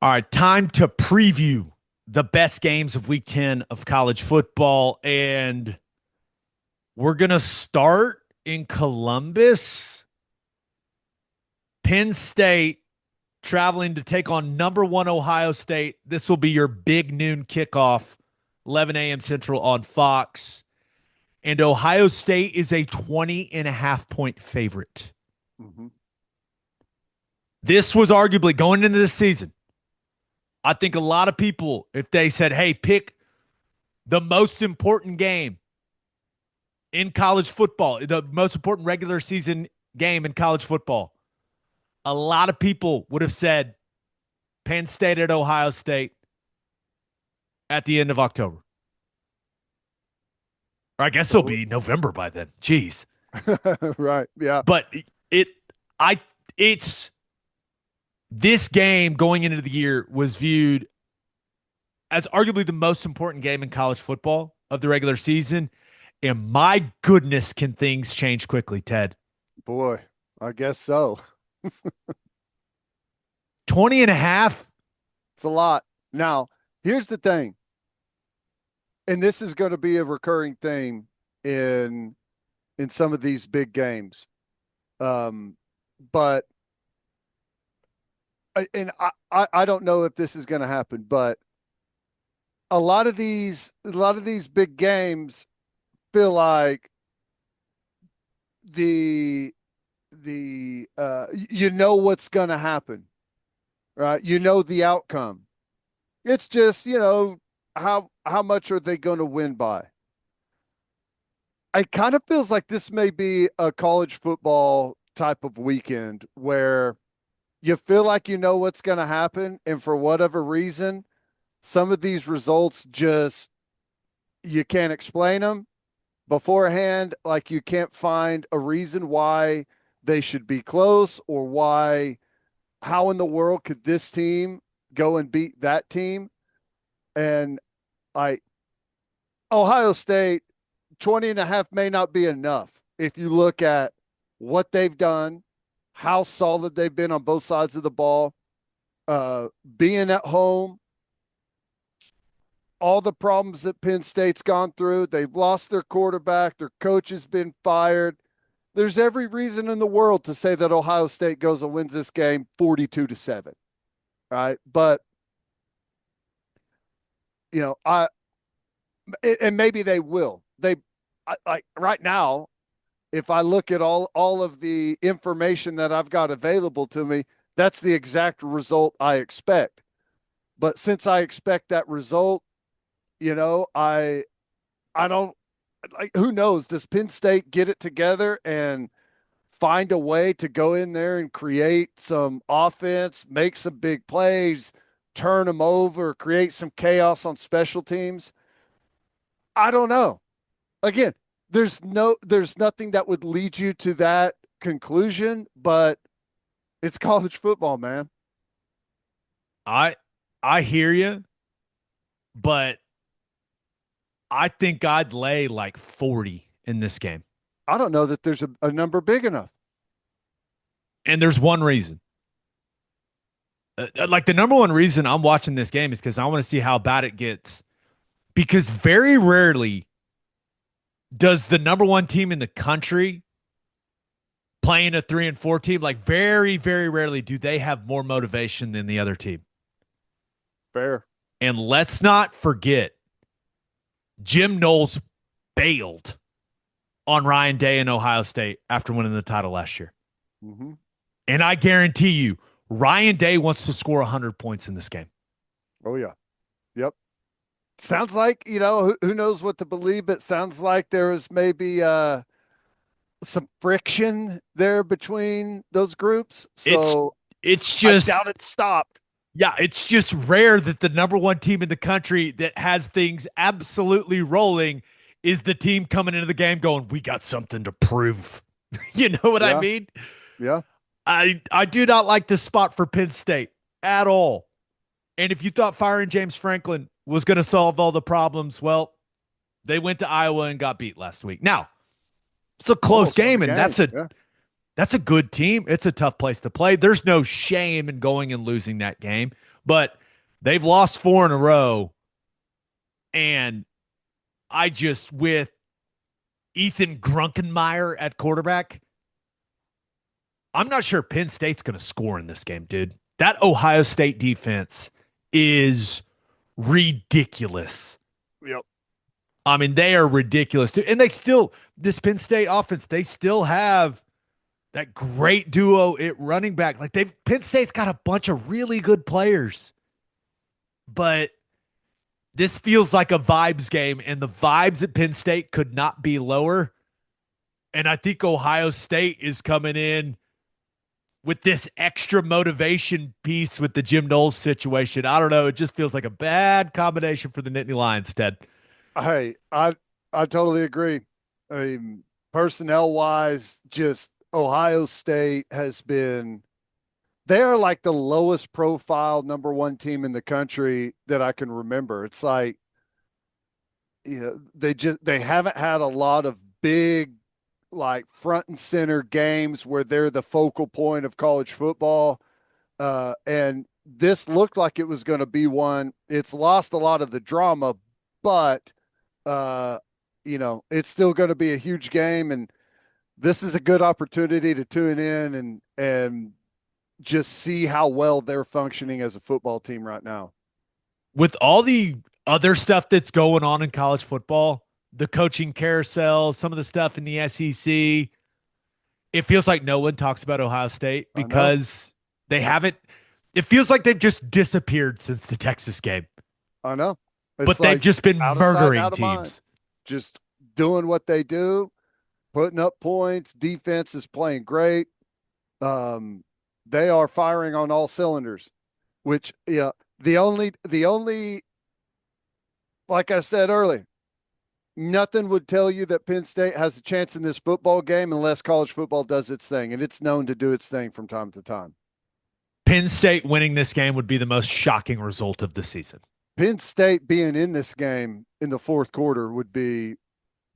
All right, time to preview the best games of week 10 of college football. And we're going to start in Columbus. Penn State traveling to take on number one Ohio State. This will be your big noon kickoff, 11 a.m. Central on Fox. And Ohio State is a 20.5 point favorite. Hmm. This was arguably going into the season. I think a lot of people, if they said, hey, pick the most important game in college football, the most important regular season game in college football, a lot of people would have said Penn State at Ohio State at the end of October. Or I guess it'll be November by then. Jeez. Right. Yeah. But it I it's this game going into the year was viewed as arguably the most important game in college football of the regular season. And my goodness, can things change quickly, Ted? Boy, I guess so. 20 and a half. It's a lot. Now, here's the thing, and this is going to be a recurring theme in some of these big games. But and I don't know if this is going to happen, but a lot of these big games feel like the you know what's going to happen, right? You know the outcome. It's just, how much are they going to win by? It kind of feels like this may be a college football type of weekend where you feel like you know what's going to happen, and for whatever reason, some of these results just you can't explain them beforehand. Like you can't find a reason why they should be close, or why, how in the world could this team go and beat that team? And I, Ohio State, 20 and a half may not be enough if you look at what they've done, how solid they've been on both sides of the ball, being at home, all the problems that Penn State's gone through. They've lost their quarterback. Their coach has been fired. There's every reason in the world to say that Ohio State goes and wins this game 42-7. Right. But, you know, and maybe they will. Like right now, if I look at all of the information that I've got available to me, that's the exact result I expect. But since I expect that result, I don't, like, who knows? Does Penn State get it together and find a way to go in there and create some offense, make some big plays, turn them over, create some chaos on special teams? I don't know. Again, there's nothing that would lead you to that conclusion, but it's college football, man. I I hear you, but I think I'd lay like 40 in this game. I don't know that there's a number big enough. And there's one reason. Like the number one reason I'm watching this game is because I want to see how bad it gets. Because very rarely does the number one team in the country playing a 3-4 team, like very, very rarely do they have more motivation than the other team. Fair. And let's not forget, Jim Knowles bailed on Ryan Day in Ohio State after winning the title last year. Mm-hmm. And I guarantee you, Ryan Day wants to score 100 points in this game. Oh, yeah. Yep. Sounds like, who knows what to believe, but sounds like there was maybe some friction there between those groups. It's So it's I just doubt it stopped. yeah, it's just rare that the number one team in the country that has things absolutely rolling is the team coming into the game going, "We got something to prove." You know what I Yeah. mean? Yeah. I do not like this spot for Penn State at all. And if you thought firing James Franklin was going to solve all the problems, well, they went to Iowa and got beat last week. Now, it's a close Almost won game, the and game. Yeah. that's a good team. It's a tough place to play. There's no shame in going and losing that game. But they've lost 4 in a row. And with Ethan Grunkenmeyer at quarterback, I'm not sure Penn State's going to score in this game, dude. That Ohio State defense is ridiculous. Yep. I mean, they are ridiculous. And this Penn State offense, they still have that great duo at running back. Like Penn State's got a bunch of really good players. But this feels like a vibes game, and the vibes at Penn State could not be lower. And I think Ohio State is coming in with this extra motivation piece with the Jim Knowles situation. I don't know. It just feels like a bad combination for the Nittany Lions, Ted. Hey, I totally agree. I mean, personnel wise, just Ohio State has been they are like the lowest profile number one team in the country that I can remember. It's like, they haven't had a lot of big like front and center games where they're the focal point of college football. And this looked like it was going to be one. It's lost a lot of the drama, but it's still going to be a huge game, and this is a good opportunity to tune in and just see how well they're functioning as a football team right now. With all the other stuff that's going on in college football, the coaching carousel, some of the stuff in the SEC, it feels like no one talks about Ohio State because they haven't. It feels like they've just disappeared since the Texas game. I know. But they've just been murdering teams. Just doing what they do, putting up points. Defense is playing great. They are firing on all cylinders, which, the only, like I said earlier, nothing would tell you that Penn State has a chance in this football game unless college football does its thing, and it's known to do its thing from time to time. Penn State winning this game would be the most shocking result of the season. Penn State being in this game in the fourth quarter would be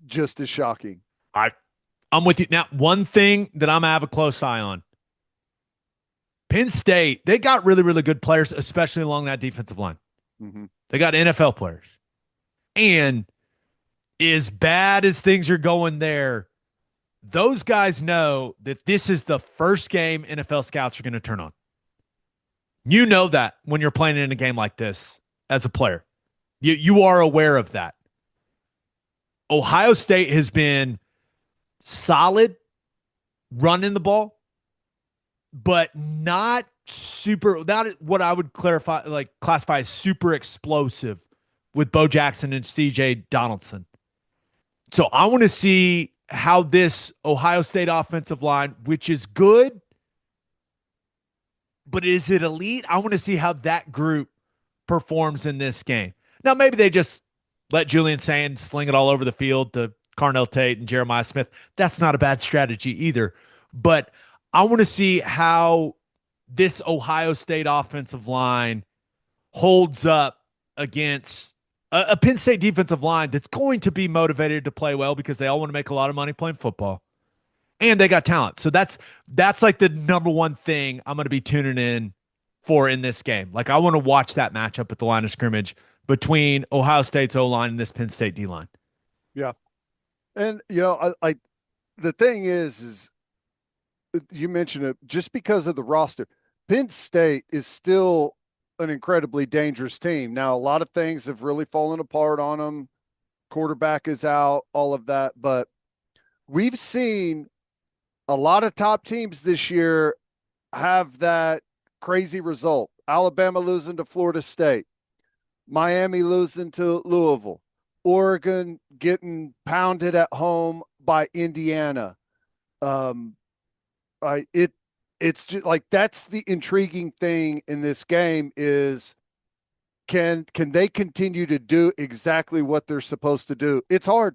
just as shocking. I'm with you. Now, one thing that I'm going to have a close eye on, Penn State, they got really, really good players, especially along that defensive line. Mm-hmm. They got NFL players. And as bad as things are going there, those guys know that this is the first game NFL scouts are going to turn on. You know that when you're playing in a game like this as a player. You are aware of that. Ohio State has been solid running the ball, but not what I would classify as super explosive with Bo Jackson and CJ Donaldson. So I want to see how this Ohio State offensive line, which is good, but is it elite? I want to see how that group performs in this game. Now, maybe they just let Julian Sand sling it all over the field to Carnell Tate and Jeremiah Smith. That's not a bad strategy either. But I want to see how this Ohio State offensive line holds up against a Penn State defensive line that's going to be motivated to play well because they all want to make a lot of money playing football. And they got talent. So that's like the number one thing I'm going to be tuning in for in this game. Like, I want to watch that matchup at the line of scrimmage between Ohio State's O-line and this Penn State D-line. Yeah. And, I the thing is you mentioned it, just because of the roster, Penn State is still an incredibly dangerous team. Now, a lot of things have really fallen apart on them. Quarterback is out, all of that. But we've seen a lot of top teams this year have that crazy result. Alabama losing to Florida State, Miami losing to Louisville, Oregon getting pounded at home by Indiana. It's just like, that's the intriguing thing in this game is can they continue to do exactly what they're supposed to do? It's hard.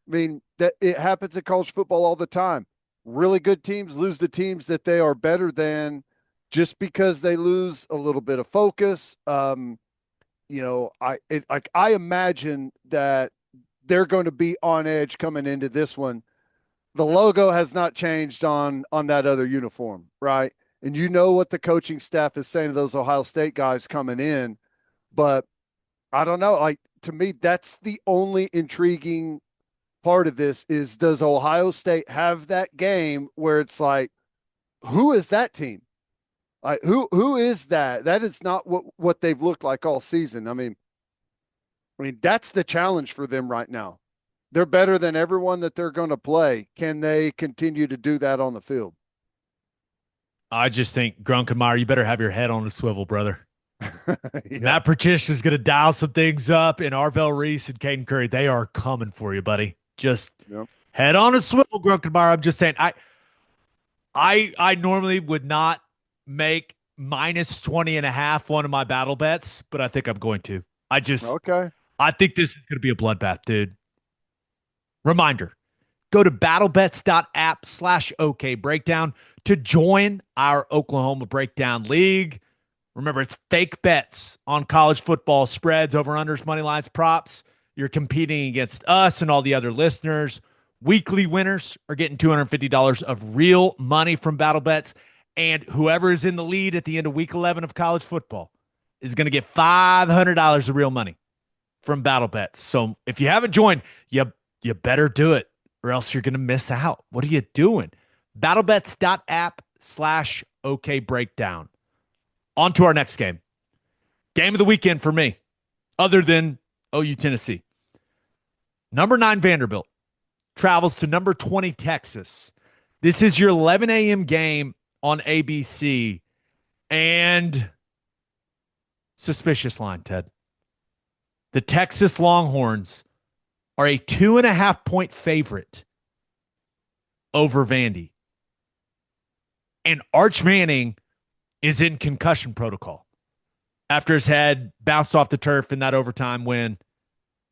I mean, that it happens in college football all the time. Really good teams lose to teams that they are better than just because they lose a little bit of focus. I imagine that they're going to be on edge coming into this one. The logo has not changed on that other uniform, right? and you know what the coaching staff is saying to those Ohio State guys coming in. But I don't know. Like, to me, that's the only intriguing part of this is, does Ohio State have that game where it's like, who is that team? Like, who is that? That is not what they've looked like all season. I mean, that's the challenge for them right now. They're better than everyone that they're going to play. Can they continue to do that on the field? I just think Grunkemeyer, you better have your head on a swivel, brother. Yeah. Matt Patricia is going to dial some things up, and Arvell Reese and Caden Curry, they are coming for you, buddy. Just Yep. head on a swivel, Grunkemeyer. I'm just saying, I normally would not make minus 20.5 one of my battle bets, but I think I'm going to. Okay. I think this is going to be a bloodbath, dude. Reminder, go to battlebets.app/OK breakdown to join our Oklahoma Breakdown League. Remember, it's fake bets on college football spreads, over-unders, money lines, props. You're competing against us and all the other listeners. Weekly winners are getting $250 of real money from BattleBets, and whoever is in the lead at the end of Week 11 of college football is going to get $500 of real money from BattleBets. So if you haven't joined, you better do it, or else you're going to miss out. What are you doing? BattleBets.app/OK breakdown. On to our next game. Game of the weekend for me, other than OU Tennessee. Number 9 Vanderbilt travels to number 20 Texas. This is your 11 a.m. game on ABC. And suspicious line, Ted. The Texas Longhorns are a 2.5-point favorite over Vandy. And Arch Manning is in concussion protocol after his head bounced off the turf in that overtime win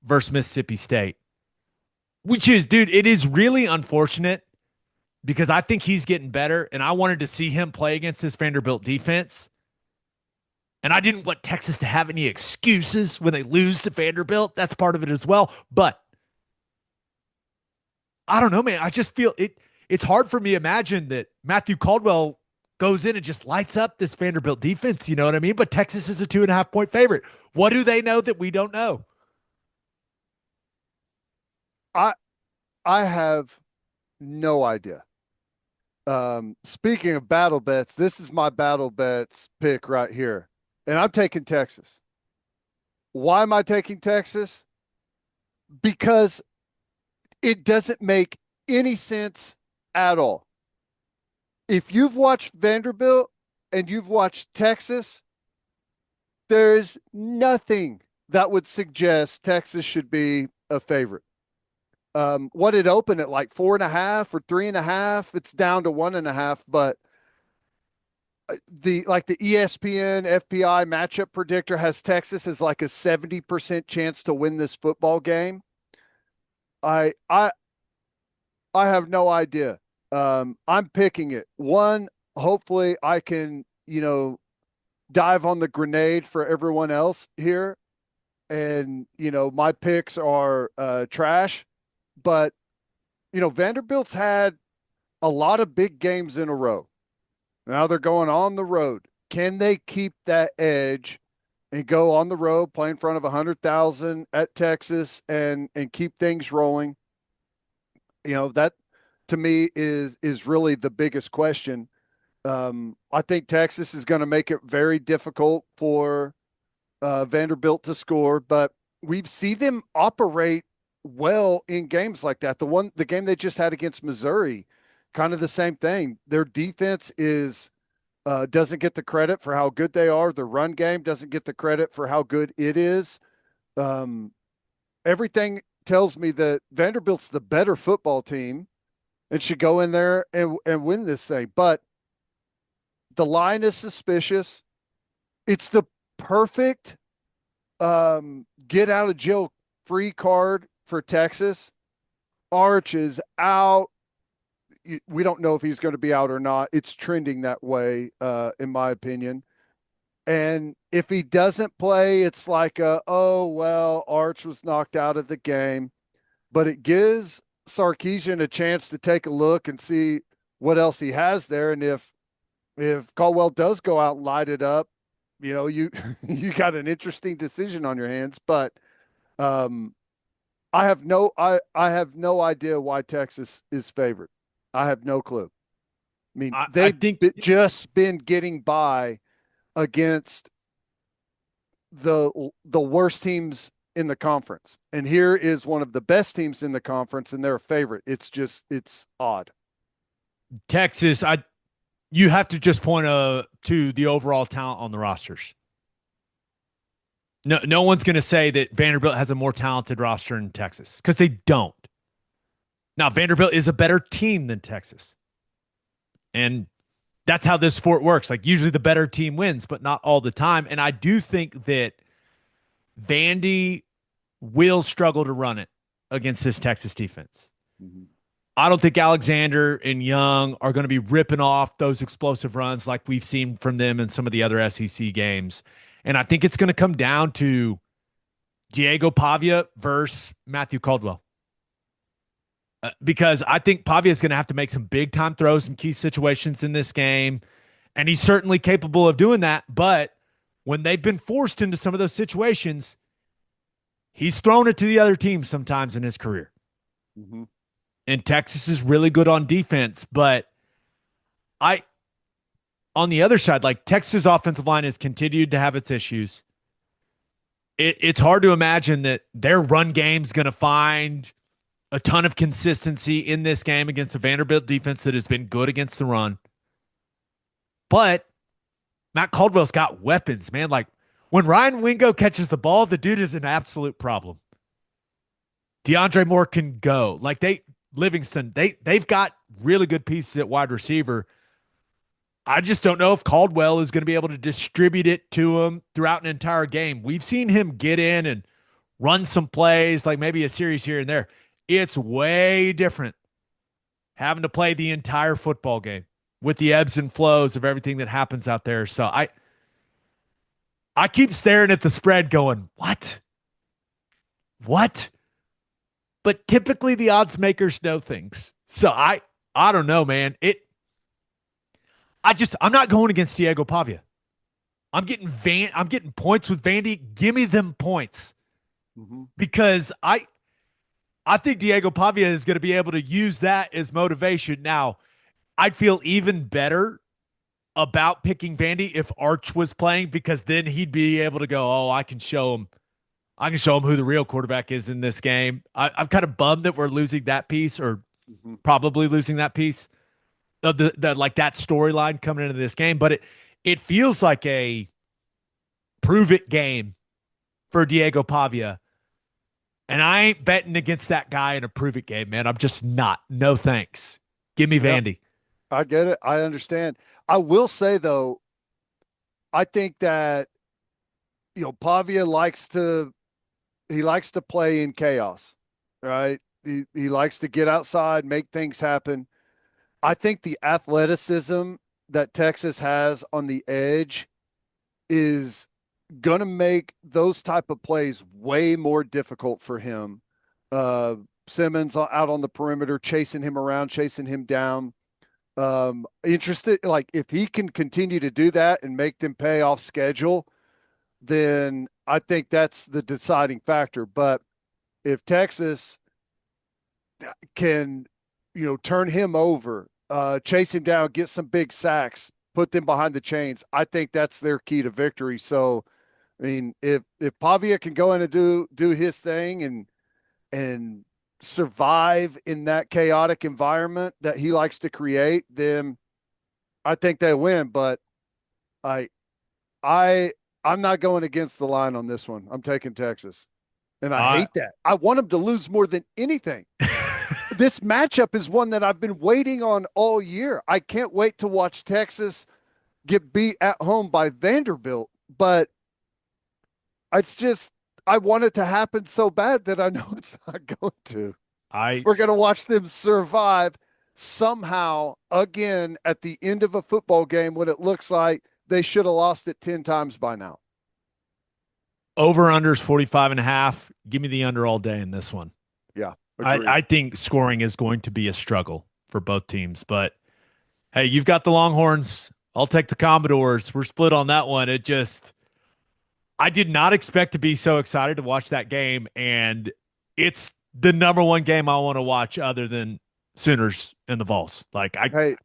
versus Mississippi State. Which is, dude, it is really unfortunate because I think he's getting better, and I wanted to see him play against this Vanderbilt defense. And I didn't want Texas to have any excuses when they lose to Vanderbilt. That's part of it as well. But I don't know, man. I just feel it's hard for me to imagine that Matthew Caldwell goes in and just lights up this Vanderbilt defense. You know what I mean? But Texas is a 2.5-point favorite. What do they know that we don't know? I have no idea. Speaking of battle bets, this is my battle bets pick right here. And I'm taking Texas. Why am I taking Texas? Because it doesn't make any sense at all. If you've watched Vanderbilt and you've watched Texas, there's nothing that would suggest Texas should be a favorite. What it opened at like 4.5 or 3.5, it's down to 1.5. But the ESPN FPI matchup predictor has Texas as like a 70% chance to win this football game. I have no idea. I'm picking it. One, hopefully I can, dive on the grenade for everyone else here. And, my picks are trash. But, Vanderbilt's had a lot of big games in a row. Now they're going on the road. Can they keep that edge and go on the road, play in front of 100,000 at Texas and keep things rolling? That to me is really the biggest question. I think Texas is going to make it very difficult for Vanderbilt to score, but we've seen them operate well in games like that. The game they just had against Missouri, kind of the same thing. Their defense doesn't get the credit for how good they are. The run game doesn't get the credit for how good it is. Everything tells me that Vanderbilt's the better football team and should go in there and win this thing. But the line is suspicious. It's the perfect get out of jail free card for Texas. Arch is out. We don't know if he's going to be out or not. It's trending that way, in my opinion. And if he doesn't play, it's like, Arch was knocked out of the game. But it gives Sarkisian a chance to take a look and see what else he has there. And if if Caldwell does go out and light it up, you you got an interesting decision on your hands. But um, I have no idea why Texas is favored. I have no clue. I mean, I they've think just been getting by against the worst teams in the conference, and here is one of the best teams in the conference, and they're a favorite. It's odd. Texas, you have to just point to the overall talent on the rosters. No one's going to say that Vanderbilt has a more talented roster in Texas because they don't. Now, Vanderbilt is a better team than Texas. And that's how this sport works. Like, usually the better team wins, but not all the time. And I do think that Vandy will struggle to run it against this Texas defense. Mm-hmm. I don't think Alexander and Young are going to be ripping off those explosive runs like we've seen from them in some of the other SEC games. And I think it's going to come down to Diego Pavia versus Matthew Caldwell. Because I think Pavia is going to have to make some big time throws in key situations in this game. And he's certainly capable of doing that. But when they've been forced into some of those situations, he's thrown it to the other team sometimes in his career. Mm-hmm. And Texas is really good on defense. But on the other side, like Texas' offensive line has continued to have its issues. It's hard to imagine that their run game's going to find a ton of consistency in this game against a Vanderbilt defense that has been good against the run. But Matt Caldwell's got weapons, man. Like when Ryan Wingo catches the ball, the dude is an absolute problem. DeAndre Moore can go. Like Livingston, they've got really good pieces at wide receiver. I just don't know if Caldwell is going to be able to distribute it to him throughout an entire game. We've seen him get in and run some plays, like maybe a series here and there. It's way different having to play the entire football game with the ebbs and flows of everything that happens out there. So I keep staring at the spread going, what? What? But typically the odds makers know things. So I don't know, man. I'm not going against Diego Pavia. I'm getting points with Vandy. Give me them points. Mm-hmm. Because I think Diego Pavia is going to be able to use that as motivation. Now, I'd feel even better about picking Vandy if Arch was playing because then he'd be able to go, oh, I can show him who the real quarterback is in this game. I'm kind of bummed that we're losing that piece or probably losing that piece of the like that storyline coming into this game. But it feels like a prove it game for Diego Pavia. And I ain't betting against that guy in a prove it game, man. I'm just not. No thanks. Give me Vandy. I get it. I understand. I will say though, I think that Pavia likes to play in chaos, right? He likes to get outside, make things happen. I think the athleticism that Texas has on the edge is going to make those type of plays way more difficult for him. Simmons out on the perimeter, chasing him around, chasing him down. Interested, like if he can continue to do that and make them pay off schedule, then I think that's the deciding factor. But if Texas can, turn him over, chase him down, get some big sacks, put them behind the chains, I think that's their key to victory. So, I mean, if Pavia can go in and do his thing and survive in that chaotic environment that he likes to create, then I think they win. But I'm not going against the line on this one. I'm taking Texas. And I hate that. I want them to lose more than anything. This matchup is one that I've been waiting on all year. I can't wait to watch Texas get beat at home by Vanderbilt. But it's just, I want it to happen so bad that I know it's not going to. We're going to watch them survive somehow again at the end of a football game when it looks like they should have lost it 10 times by now. Over unders 45.5. Give me the under all day in this one. Yeah. I think scoring is going to be a struggle for both teams. But hey, you've got the Longhorns I'll take the Commodores. We're split on that one. I did not expect to be so excited to watch that game, and it's the number one game I want to watch other than Sooners and the Vols. Hey,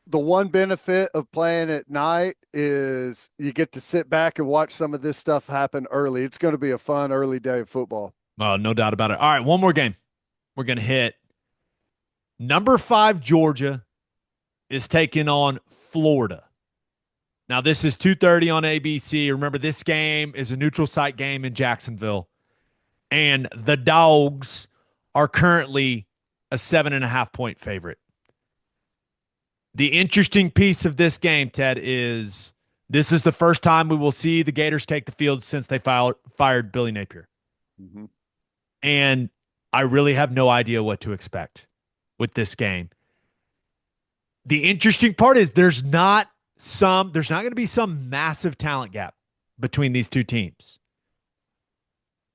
the one benefit of playing at night is you get to sit back and watch some of this stuff happen early. It's going to be a fun early day of football. No doubt about it. All right, one more game. We're going to hit. Number 5 Georgia is taking on Florida. Now, this is 2:30 on ABC. Remember, this game is a neutral site game in Jacksonville. And the Dogs are currently a 7.5-point favorite. The interesting piece of this game, Ted, is this is the first time we will see the Gators take the field since they fired Billy Napier. Mm-hmm. And I really have no idea what to expect with this game. The interesting part is there's not going to be some massive talent gap between these two teams.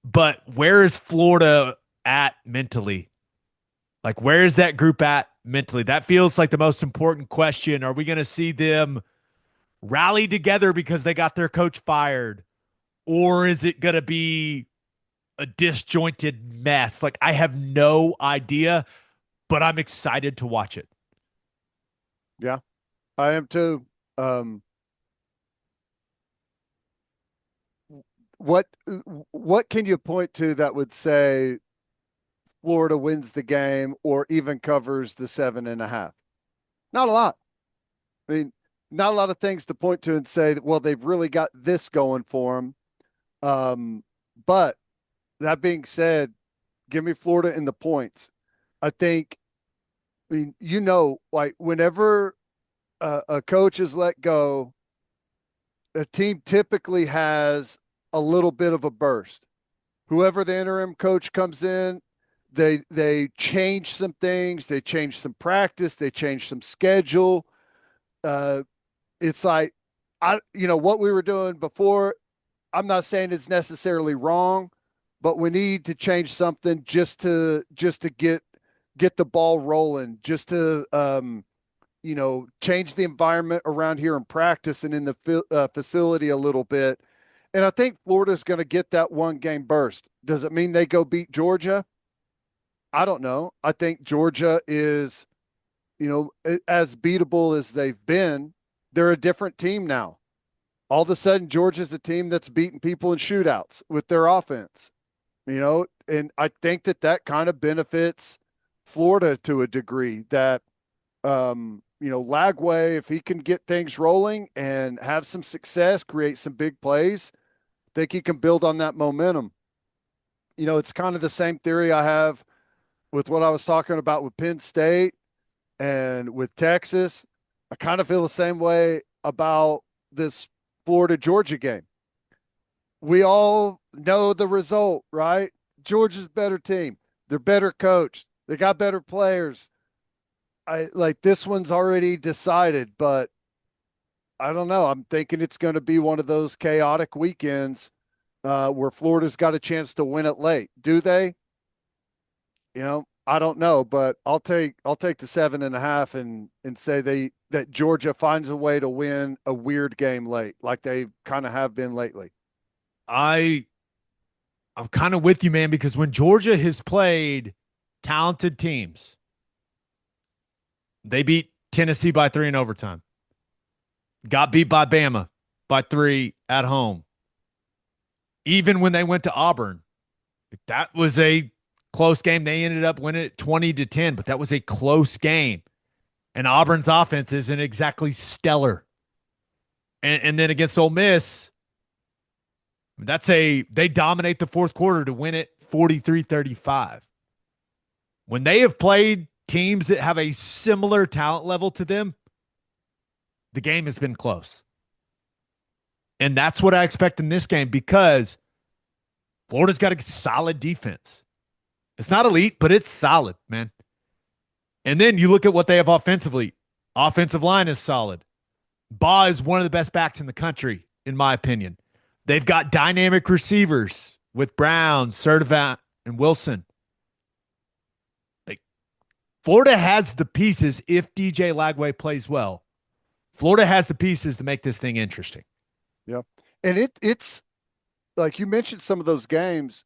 But where is Florida at mentally? Like, where is that group at mentally? That feels like the most important question. Are we going to see them rally together because they got their coach fired? Or is it going to be a disjointed mess? Like, I have no idea, but I'm excited to watch it. Yeah, I am too. What what can you point to that would say Florida wins the game or even covers the 7.5? Not a lot. I mean, not a lot of things to point to and say that, well, they've really got this going for them. But that being said, give me Florida in the points. I think, I mean, like whenever a coach is let go, a team typically has a little bit of a burst. Whoever the interim coach comes in, they change some things, they change some practice, they change some schedule. It's like what we were doing before. I'm not saying it's necessarily wrong, but we need to change something just to get the ball rolling, just to change the environment around here in practice and in the facility a little bit. And I think Florida's going to get that one game burst. Does it mean they go beat Georgia? I don't know. I think Georgia is, as beatable as they've been. They're a different team now. All of a sudden, Georgia's a team that's beating people in shootouts with their offense, and I think that kind of benefits Florida to a degree that, Lagway, if he can get things rolling and have some success, create some big plays, I think he can build on that momentum. It's kind of the same theory I have with what I was talking about with Penn State and with Texas. I kind of feel the same way about this Florida Georgia game. We all know the result, right? Georgia's a better team. They're better coached. They got better players. I like this one's already decided, but I don't know. I'm thinking it's going to be one of those chaotic weekends where Florida's got a chance to win it late. Do they? I don't know, but I'll take the 7.5 and say that Georgia finds a way to win a weird game late, like they kind of have been lately. I'm kind of with you, man, because when Georgia has played talented teams, they beat Tennessee by 3 in overtime. Got beat by Bama by 3 at home. Even when they went to Auburn, that was a close game. They ended up winning it 20-10, but that was a close game. And Auburn's offense isn't exactly stellar. And then against Ole Miss, they dominate the fourth quarter to win it 43-35. When they have played teams that have a similar talent level to them, the game has been close. And that's what I expect in this game because Florida's got a solid defense. It's not elite, but it's solid, man. And then you look at what they have offensively. Offensive line is solid. Baugh is one of the best backs in the country, in my opinion. They've got dynamic receivers with Brown, Sertivant, and Wilson. Like, Florida has the pieces if DJ Lagway plays well Florida has the pieces to make this thing interesting. Yeah. And it's like you mentioned some of those games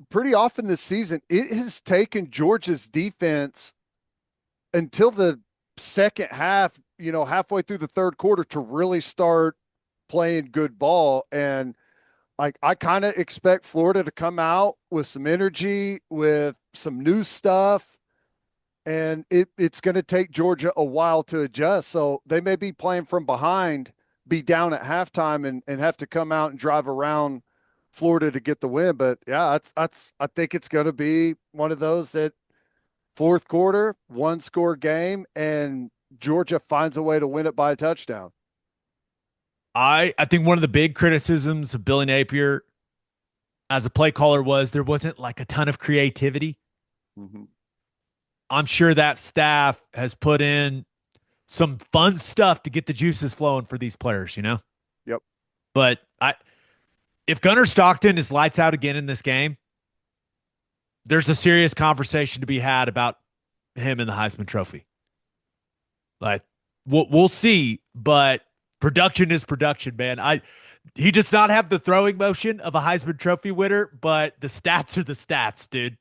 pretty often this season. It has taken Georgia's defense until the second half, halfway through the third quarter to really start playing good ball. And like I kind of expect Florida to come out with some energy, with some new stuff, and it's going to take Georgia a while to adjust. So they may be playing from behind, be down at halftime, and have to come out and drive around Florida to get the win. But yeah, that's I think it's going to be one of those that fourth quarter, one score game, and Georgia finds a way to win it by a touchdown. I think one of the big criticisms of Billy Napier as a play caller was there wasn't like a ton of creativity. Mm-hmm. I'm sure that staff has put in some fun stuff to get the juices flowing for these players, you know? Yep. But if Gunnar Stockton is lights out again in this game, there's a serious conversation to be had about him and the Heisman Trophy. Like we'll see, but production is production, man. He does not have the throwing motion of a Heisman Trophy winner, but the stats are the stats, dude.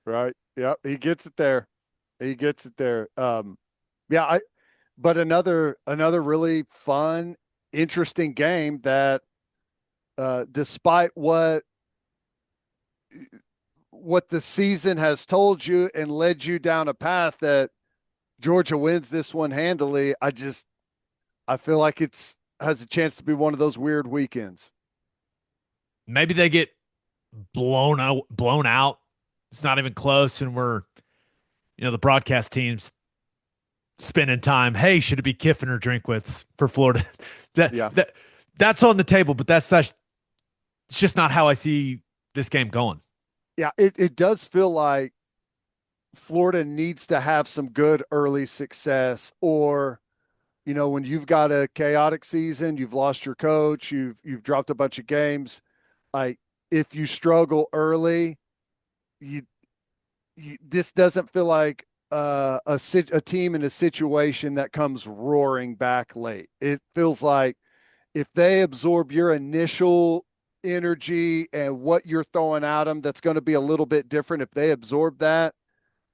Right. Yep. He gets it there. He gets it there. Yeah. But another really fun, interesting game that, despite what the season has told you and led you down a path that Georgia wins this one handily, I feel like it's has a chance to be one of those weird weekends. Maybe they get blown out. It's not even close, and the broadcast team's spending time. Hey, should it be Kiffin or Drinkwitz for Florida? that Yeah. that that's on the table, but it's just not how I see this game going. Yeah, it does feel like Florida needs to have some good early success, or when you've got a chaotic season, you've lost your coach, you've dropped a bunch of games, like if you struggle early, you, this doesn't feel like a team in a situation that comes roaring back late. It feels like if they absorb your initial energy and what you're throwing at them, that's going to be a little bit different. If they absorb that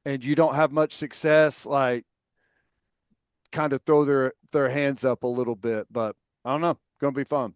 and you don't have much success, like kind of throw their hands up a little bit. But I don't know, going to be fun.